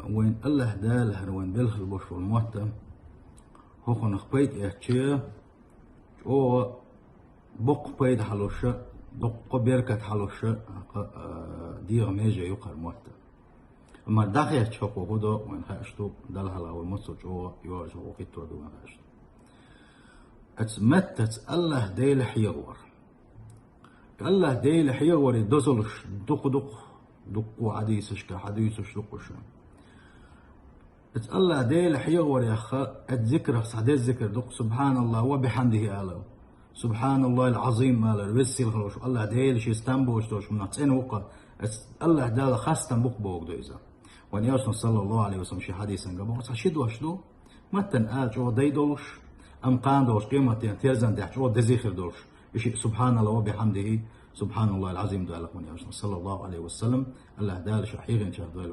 وين الله دال هر وين دل البوش والموتى هو خنخبيت إحتيا أو بق بيد حلوشة دق بيركت حلوشة دير ميجا يقهر موتى أما داخل تشوفه هذا وين خاشتو دل هلا والمسج أو يواجه وقتو دو وين خاشتو أتمتت الله ديل حيور الله ديل حيور يدزلش دق وعديسش كحديسش دقش الله ديل حيور يا أخا الذكر صعد الذكر دق سبحان الله وبحمده آله سبحان الله العظيم ماله بس الخروش الله ديل شي استنبوش دوش من عطين وقا الله دال خاصة بق بوق دويزا وان يوسف صلى الله عليه وسلم شي حديث قبل شد وشدو متن آل جو ديدوش أم قاندوش قيمة تيرزن دحش جو دزيخر دوش إشي سبحان الله وبحمده سبحان الله العظيم دالك من يوسف صلى الله عليه وسلم الله دال شحيغ إن شاء الله